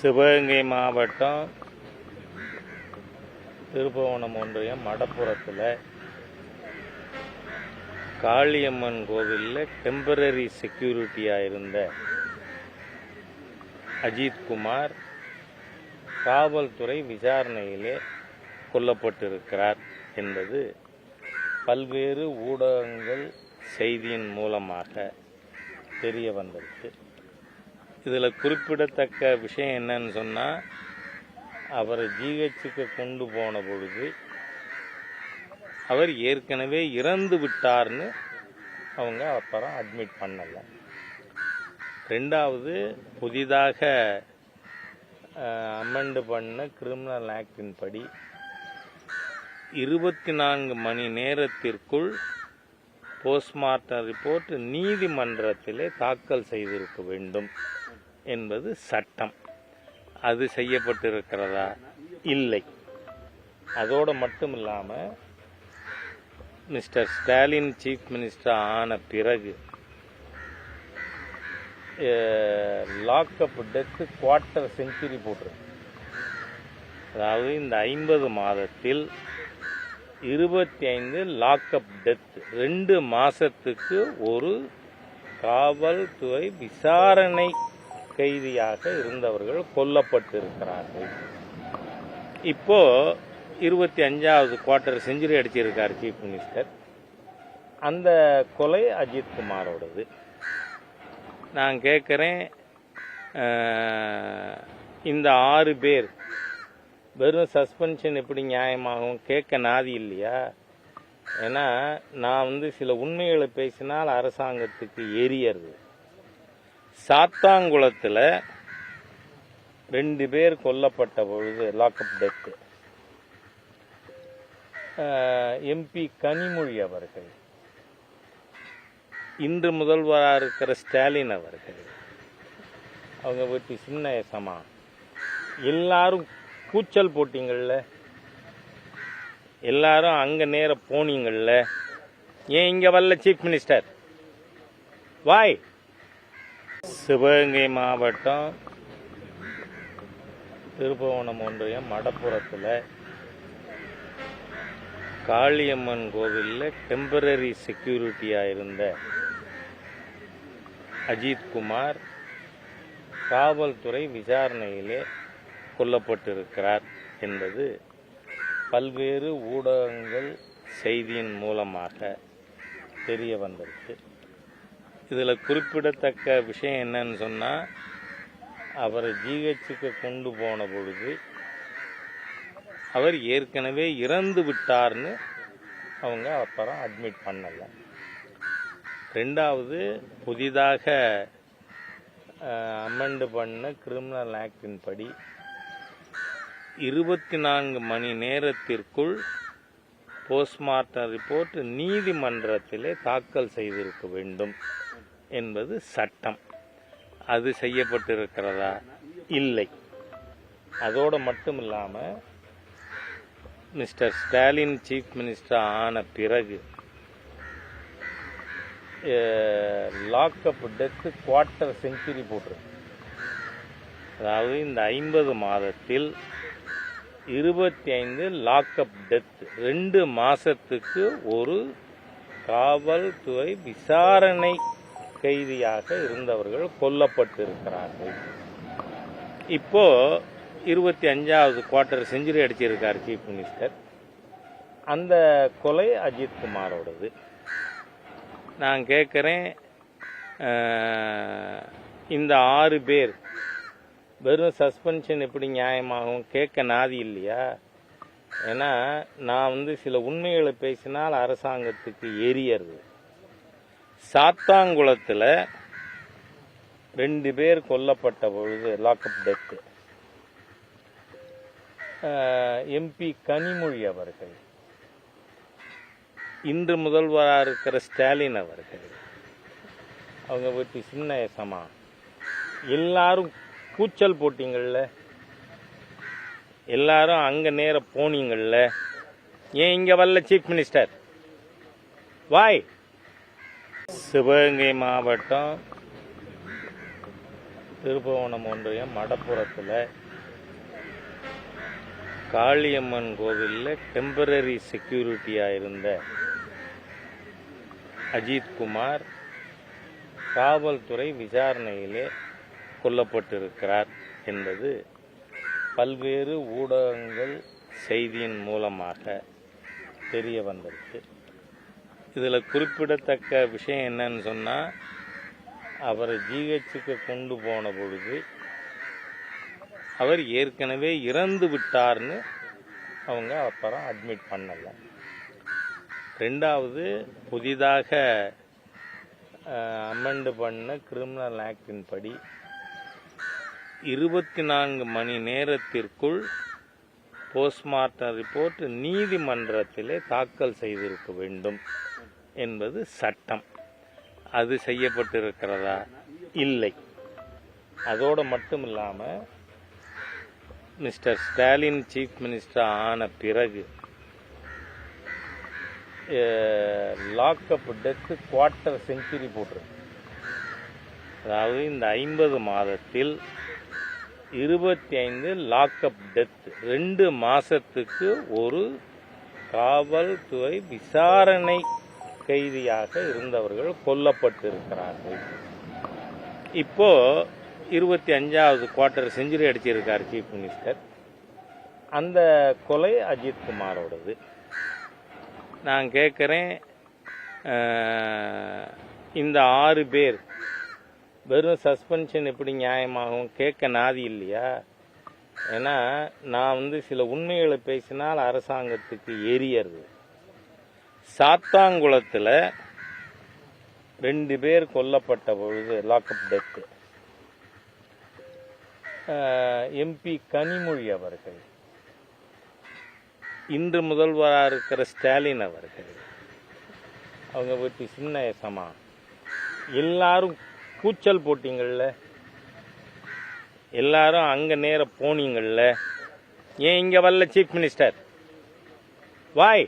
சிவகங்கை மாவட்டம் திருப்புவனம் ஒன்றியம் மடப்புறத்தில் காளியம்மன் கோவிலில் டெம்பரரி செக்யூரிட்டியாக இருந்த அஜித்குமார் காவல்துறை விசாரணையிலே கொல்லப்பட்டிருக்கிறார் என்பது பல்வேறு ஊடகங்கள் செய்தியின் மூலமாக தெரிய வந்திருக்கு. இதில் குறிப்பிடத்தக்க விஷயம் என்னன்னு சொன்னால், அவரை ஜிஹெச்சுக்கு கொண்டு போன பொழுது அவர் ஏற்கனவே இறந்து விட்டார்னு அவங்க அப்புறம் அட்மிட் பண்ணலை. ரெண்டாவது, புதிதாக அமெண்ட் பண்ண கிரிமினல் ஆக்டின் படி 24 மணி நேரத்திற்குள் போஸ்ட்மார்ட்டம் ரிப்போர்ட் நீதிமன்றத்திலே தாக்கல் செய்திருக்க வேண்டும் என்பது சட்டம். அது செய்யப்பட்டிருக்கிறதா? இல்லை. அதோடு மட்டும் இல்லாமல் மிஸ்டர் ஸ்டாலின் சீஃப் மினிஸ்டர் ஆன பிறகு லாக்அப் டெத்து குவார்ட்டர் செஞ்சுரி போட்டிருக்கு. அதாவது இந்த 50 மாதத்தில் 25 லாக்அப் டெத், 2 மாசத்துக்கு ஒரு காவல்துறை விசாரணை கைதியாக இருந்தவர்கள் கொல்லப்பட்டிருக்கிறார்கள். இப்போ 25வது குவார்ட்டர் செஞ்சுரி அடிச்சிருக்கார் சீஃப் மினிஸ்டர். அந்த கொலை அஜித்குமாரோடது. நான் கேட்குறேன், இந்த 6 பேர் வெறும் சஸ்பென்ஷன் எப்படி நியாயமாகும்? கேட்க நாதி இல்லையா? ஏன்னா நான் சில உண்மைகளை பேசினால் அரசாங்கத்துக்கு எரியறது. சாத்தாங்குளத்தில் 2 பேர் கொல்லப்பட்ட பொழுது லாக்அப் டெத்து, எம்பி கனிமொழி அவர்கள், இன்று முதல்வராக இருக்கிற ஸ்டாலின் அவர்கள், அவங்க வீட்டு சின்ன எசமா, எல்லாரும் கூச்சல் போட்டீங்கள்ல, எல்லாரும் அங்கே நேர போனீங்கள்ல, ஏன் இங்கே வரல சீஃப் மினிஸ்டர்? வாய். சிவகங்கை மாவட்டம் திருப்புவனம் ஒன்றியம் மடப்புறத்தில் காளியம்மன் கோவிலில் டெம்பரரி செக்யூரிட்டியாக இருந்த அஜித்குமார் காவல்துறை விசாரணையிலே கொல்லப்பட்டிருக்கிறார் என்பது பல்வேறு ஊடகங்கள் செய்தியின் மூலமாக தெரிய வந்திருக்கு. இதில் குறிப்பிடத்தக்க விஷயம் என்னன்னு சொன்னால், அவரை ஜிஹெச்சுக்கு கொண்டு போன பொழுது அவர் ஏற்கனவே இறந்து விட்டார்னு அவங்க அப்புறம் அட்மிட் பண்ணலை. ரெண்டாவது, புதிதாக அமெண்ட் பண்ண கிரிமினல் ஆக்டின் படி 24 மணி நேரத்திற்குள் போஸ்ட்மார்ட்டம் ரிப்போர்ட் நீதிமன்றத்திலே தாக்கல் செய்திருக்க வேண்டும் என்பது சட்டம். அது செய்யப்பட்டிருக்கிறதா? இல்லை. அதோடு மட்டும் இல்லாமல் மிஸ்டர் ஸ்டாலின் சீஃப் மினிஸ்டர் ஆன பிறகு லாக்அப் டெத்து குவார்ட்டர் செஞ்சுரி போட்டிருக்கு. அதாவது இந்த 50 மாதத்தில் 25 லாக்அப் டெத், 2 மாசத்துக்கு ஒரு காவல்துறை விசாரணை கைதியாக இருந்தவர்கள் கொல்லப்பட்டிருக்கிறார்கள். இப்போ 25வது குவார்ட்டர் செஞ்சுரி அடிச்சிருக்கார் சீஃப் மினிஸ்டர். அந்த கொலை அஜித்குமாரோடது. நான் கேட்குறேன், இந்த 6 பேர் வெறும் சஸ்பென்ஷன் எப்படி நியாயமாகும்? கேட்க நாதி இல்லையா? ஏன்னா நான் சில உண்மைகளை பேசினால் அரசாங்கத்துக்கு எரியறது. சாத்தாங்குளத்தில் 2 பேர் கொல்லப்பட்ட பொழுது லாக்அப் டெத்து, எம்பி கனிமொழி அவர்கள், இன்று முதல்வராக இருக்கிற ஸ்டாலின் அவர்கள், அவங்க வீட்டு சின்ன எசமா, எல்லாரும் கூச்சல் போட்டீங்கள்ல, எல்லாரும் அங்கே நேர போனீங்கள்ல, ஏன் இங்கே வரல சீஃப் மினிஸ்டர்? வாய். சிவகங்கை மாவட்டம் திருப்புவனம் ஒன்றியம் மடப்புறத்தில் காளியம்மன் கோவிலில் டெம்பரரி செக்யூரிட்டியாக இருந்த அஜித்குமார் காவல்துறை விசாரணையிலே கொல்லப்பட்டிருக்கிறார் என்பது பல்வேறு ஊடகங்கள் செய்தியின் மூலமாக தெரிய வந்திருக்கு. இதில் குறிப்பிடத்தக்க விஷயம் என்னன்னு சொன்னால், அவரை ஜிஹெச்சுக்கு கொண்டு போன பொழுது அவர் ஏற்கனவே இறந்து விட்டார்னு அவங்க அப்புறம் அட்மிட் பண்ணலை. ரெண்டாவது, புதிதாக அமெண்ட் பண்ண கிரிமினல் ஆக்டின் படி 24 மணி நேரத்திற்குள் போஸ்ட்மார்ட்டம் ரிப்போர்ட் நீதிமன்றத்திலே தாக்கல் செய்திருக்க வேண்டும் என்பது சட்டம். அது செய்யப்பட்டிருக்கிறதா? இல்லை. அதோடு மட்டும் இல்லாமல் மிஸ்டர் ஸ்டாலின் சீஃப் மினிஸ்டர் ஆன பிறகு லாக்அப் டெத்து குவார்ட்டர் செஞ்சுரி போட்டிருக்கு. அதாவது இந்த 50 மாதத்தில் 25 லாக்அப் டெத், 2 மாசத்துக்கு ஒரு காவல்துறை விசாரணை கைதியாக இருந்தவர்கள் கொல்லப்பட்டிருக்கிறார்கள். இப்போ 25வது குவார்ட்டர் செஞ்சுரி அடிச்சிருக்கார் சீஃப் மினிஸ்டர். அந்த கொலை அஜித்குமாரோடது. நான் கேட்குறேன், இந்த 6 பேர் வெறும் சஸ்பென்ஷன் எப்படி நியாயமாகும்? கேட்க நாதி இல்லையா? ஏன்னா நான் சில உண்மைகளை பேசினால் அரசாங்கத்துக்கு எரியறது. சாத்தாங்குளத்தில் 2 பேர் கொல்லப்பட்ட பொழுது லாக்அப் டெத்து, எம்பி கனிமொழி அவர்கள், இன்று முதல்வராக இருக்கிற ஸ்டாலின் அவர்கள், அவங்க வீட்டு சின்ன எசமா எல்லாரும் கூச்சல் போட்டீங்கள்ல, எல்லாரும் அங்க நேர போனீங்கள்ல, ஏன் இங்க வரல சீஃப் மினிஸ்டர்? வாய்